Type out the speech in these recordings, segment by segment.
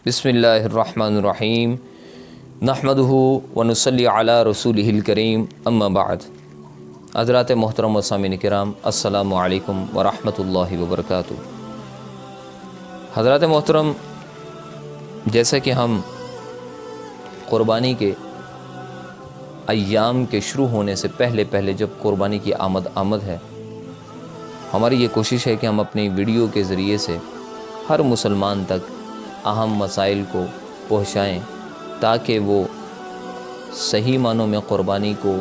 بسم اللہ الرحمن الرحیم نحمدہ ونصلی علی رسولہ الکریم اما بعد۔ حضرات محترم و سامعین کرام، السلام علیکم ورحمۃ اللہ وبرکاتہ۔ حضرات محترم، جیسا کہ ہم قربانی کے ایام کے شروع ہونے سے پہلے جب قربانی کی آمد ہے، ہماری یہ کوشش ہے کہ ہم اپنی ویڈیو کے ذریعے سے ہر مسلمان تک اہم مسائل کو پہنچائیں تاکہ وہ صحیح معنوں میں قربانی کو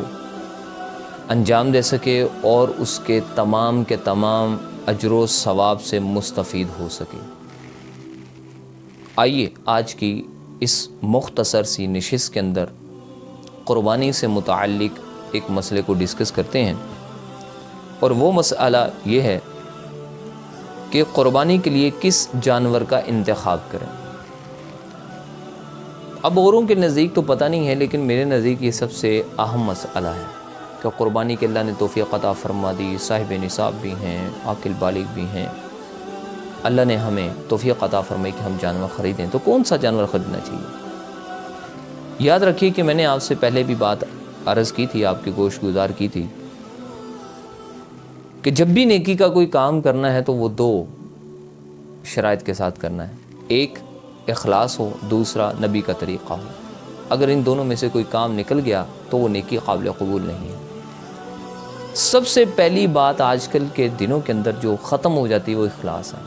انجام دے سکے اور اس کے تمام اجر و ثواب سے مستفید ہو سکے۔ آئیے آج کی اس مختصر سی نشست کے اندر قربانی سے متعلق ایک مسئلے کو ڈسکس کرتے ہیں، اور وہ مسئلہ یہ ہے کہ قربانی کے لیے کس جانور کا انتخاب کریں۔ اب اوروں کے نزدیک تو پتہ نہیں ہے، لیکن میرے نزدیک یہ سب سے اہم مسئلہ ہے کہ قربانی کے اللہ نے توفیق عطا فرما دی، صاحب نصاب بھی ہیں، عاقل بالغ بھی ہیں، اللہ نے ہمیں توفیق عطا فرمائی کہ ہم جانور خریدیں، تو کون سا جانور خریدنا چاہیے؟ یاد رکھیے کہ میں نے آپ سے پہلے بھی بات عرض کی تھی، آپ کی گوش گزار کی تھی کہ جب بھی نیکی کا کوئی کام کرنا ہے تو وہ دو شرائط کے ساتھ کرنا ہے، ایک اخلاص ہو، دوسرا نبی کا طریقہ ہو۔ اگر ان دونوں میں سے کوئی کام نکل گیا تو وہ نیکی قابل قبول نہیں ہے۔ سب سے پہلی بات آج کل کے دنوں کے اندر جو ختم ہو جاتی ہے وہ اخلاص ہے۔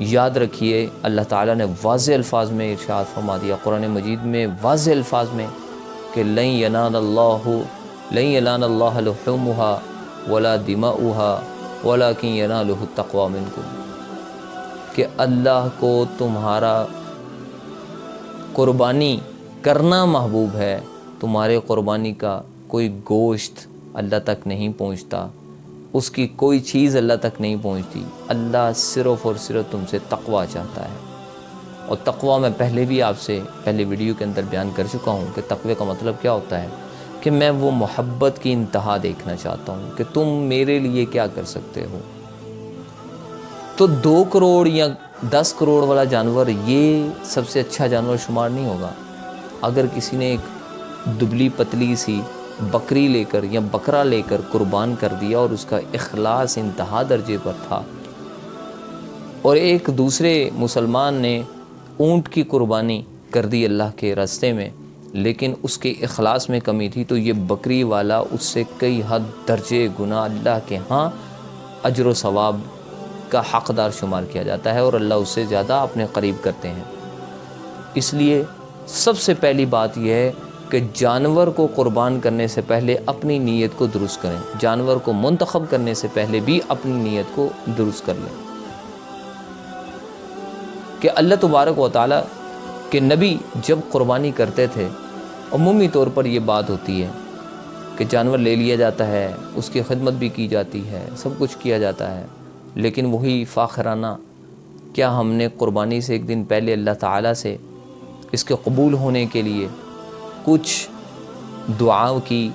یاد رکھیے، اللہ تعالیٰ نے واضح الفاظ میں ارشاد فرما دیا قرآن مجید میں، واضح الفاظ میں کہ لن ینال اللہ لحومها ولا دماؤها ولکن ینالہ التقوی منکم، کہ اللہ کو تمہارا قربانی کرنا محبوب ہے، تمہارے قربانی کا کوئی گوشت اللہ تک نہیں پہنچتا، اس کی کوئی چیز اللہ تک نہیں پہنچتی۔ اللہ صرف اور صرف تم سے تقوی چاہتا ہے، اور تقوی میں پہلے بھی آپ سے پہلے ویڈیو کے اندر بیان کر چکا ہوں کہ تقوی کا مطلب کیا ہوتا ہے، کہ میں وہ محبت کی انتہا دیکھنا چاہتا ہوں کہ تم میرے لیے کیا کر سکتے ہو۔ تو 2 کروڑ یا 10 کروڑ والا جانور یہ سب سے اچھا جانور شمار نہیں ہوگا۔ اگر کسی نے ایک دبلی پتلی سی بکری لے کر یا بکرا لے کر قربان کر دیا اور اس کا اخلاص انتہا درجے پر تھا، اور ایک دوسرے مسلمان نے اونٹ کی قربانی کر دی اللہ کے راستے میں، لیکن اس کے اخلاص میں کمی تھی، تو یہ بکری والا اس سے کئی حد درجے گنا اللہ کے ہاں اجر و ثواب کا حقدار شمار کیا جاتا ہے، اور اللہ اس سے زیادہ اپنے قریب کرتے ہیں۔ اس لیے سب سے پہلی بات یہ ہے کہ جانور کو قربان کرنے سے پہلے اپنی نیت کو درست کریں، جانور کو منتخب کرنے سے پہلے بھی اپنی نیت کو درست کر لیں کہ اللہ تبارک و تعالیٰ کے نبی جب قربانی کرتے تھے، عمومی طور پر یہ بات ہوتی ہے کہ جانور لے لیا جاتا ہے، اس کی خدمت بھی کی جاتی ہے، سب کچھ کیا جاتا ہے، لیکن وہی فاخرانہ کیا ہم نے قربانی سے ایک دن پہلے اللہ تعالیٰ سے اس کے قبول ہونے کے لیے کچھ دعا کی،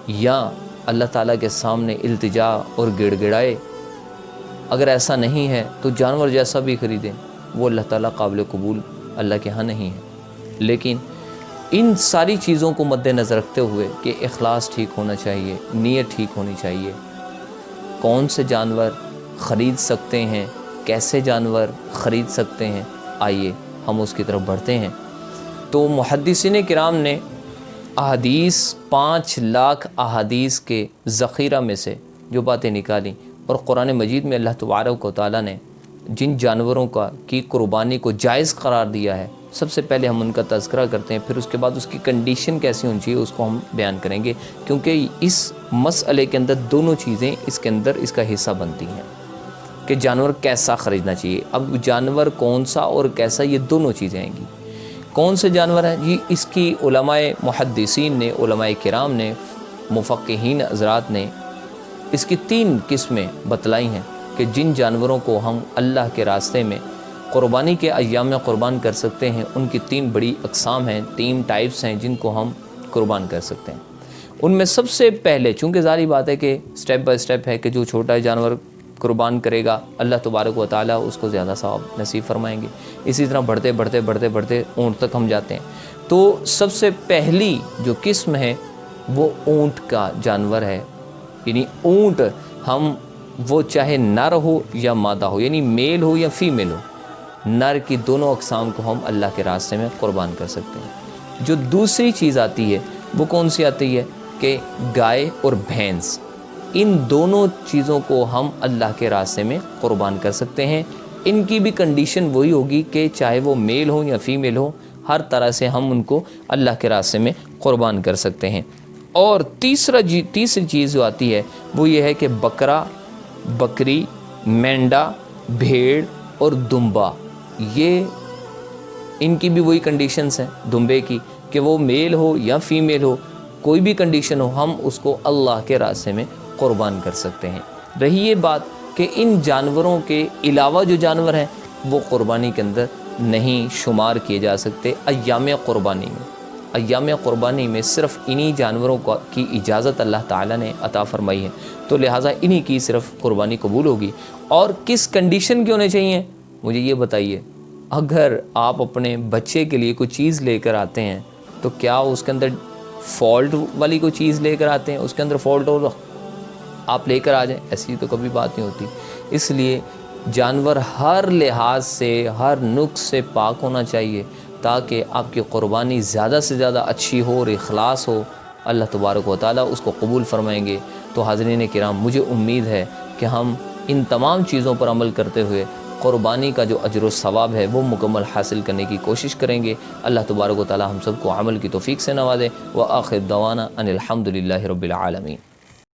یا اللہ تعالیٰ کے سامنے التجا اور گڑ گڑائے؟ اگر ایسا نہیں ہے تو جانور جیسا بھی خریدیں، وہ اللہ تعالیٰ قابل قبول اللہ کے ہاں نہیں ہے۔ لیکن ان ساری چیزوں کو مد نظر رکھتے ہوئے کہ اخلاص ٹھیک ہونا چاہیے، نیت ٹھیک ہونی چاہیے، کون سے جانور خرید سکتے ہیں، کیسے جانور خرید سکتے ہیں، آئیے ہم اس کی طرف بڑھتے ہیں۔ تو محدثین کرام نے احادیث 5 لاکھ احادیث کے ذخیرہ میں سے جو باتیں نکالیں، اور قرآن مجید میں اللہ تبارک و تعالیٰ نے جن جانوروں کی قربانی کو جائز قرار دیا ہے، سب سے پہلے ہم ان کا تذکرہ کرتے ہیں، پھر اس کے بعد اس کی کنڈیشن کیسی ہونی چاہیے اس کو ہم بیان کریں گے، کیونکہ اس مسئلے کے اندر دونوں چیزیں اس کے اندر اس کا حصہ بنتی ہیں کہ جانور کیسا خریدنا چاہیے۔ اب جانور کون سا اور کیسا، یہ دونوں چیزیں آئیں گی۔ کون سے جانور ہیں جی؟ اس کی علماء محدثین نے، علماء کرام نے، مفقہین حضرات نے اس کی 3 قسمیں بتلائی ہیں کہ جن جانوروں کو ہم اللہ کے راستے میں قربانی کے ایام میں قربان کر سکتے ہیں، ان کی 3 بڑی اقسام ہیں، 3 ٹائپس ہیں جن کو ہم قربان کر سکتے ہیں۔ ان میں سب سے پہلے، چونکہ ظاہری بات ہے کہ سٹیپ بائی سٹیپ ہے کہ جو چھوٹا جانور قربان کرے گا اللہ تبارک و تعالیٰ اس کو زیادہ ثواب نصیب فرمائیں گے۔ اسی طرح بڑھتے بڑھتے بڑھتے بڑھتے اونٹ تک ہم جاتے ہیں۔ تو سب سے پہلی جو قسم ہے وہ اونٹ کا جانور ہے، یعنی اونٹ ہم وہ چاہے نر ہو یا مادہ ہو، یعنی میل ہو یا فیمیل ہو، نر کی دونوں اقسام کو ہم اللہ کے راستے میں قربان کر سکتے ہیں۔ جو دوسری چیز آتی ہے وہ کون سی آتی ہے کہ گائے اور بھینس، ان دونوں چیزوں کو ہم اللہ کے راستے میں قربان کر سکتے ہیں۔ ان کی بھی کنڈیشن وہی ہوگی کہ چاہے وہ میل ہو یا فیمیل ہو، ہر طرح سے ہم ان کو اللہ کے راستے میں قربان کر سکتے ہیں۔ اور تیسری چیز جو آتی ہے وہ یہ ہے کہ بکرا، بکری، مینڈا، بھیڑ اور دمبا، یہ ان کی بھی وہی کنڈیشنز ہیں دمبے کی کہ وہ میل ہو یا فیمیل ہو، کوئی بھی کنڈیشن ہو، ہم اس کو اللہ کے راستے میں قربان کر سکتے ہیں۔ رہی یہ بات کہ ان جانوروں کے علاوہ جو جانور ہیں وہ قربانی کے اندر نہیں شمار کیے جا سکتے ایام قربانی میں۔ ایام قربانی میں صرف انہی جانوروں کی اجازت اللہ تعالیٰ نے عطا فرمائی ہے، تو لہٰذا انہی کی صرف قربانی قبول ہوگی۔ اور کس کنڈیشن کے ہونے چاہیے مجھے یہ بتائیے۔ اگر آپ اپنے بچے کے لیے کوئی چیز لے کر آتے ہیں تو کیا اس کے اندر فالٹ والی کوئی چیز لے کر آتے ہیں، اس کے اندر فالٹ ہو آپ لے کر آ جائیں، ایسی تو کبھی بات نہیں ہوتی۔ اس لیے جانور ہر لحاظ سے، ہر نقص سے پاک ہونا چاہیے تاکہ آپ کی قربانی زیادہ سے زیادہ اچھی ہو اور اخلاص ہو، اللہ تبارک و تعالیٰ اس کو قبول فرمائیں گے۔ تو حاضرین کرام، مجھے امید ہے کہ ہم ان تمام چیزوں پر عمل کرتے ہوئے قربانی کا جو اجر و ثواب ہے وہ مکمل حاصل کرنے کی کوشش کریں گے۔ اللہ تبارک و تعالیٰ ہم سب کو عمل کی توفیق سے نوازے۔ وآخر دعوانا ان الحمد للہ رب العالمین۔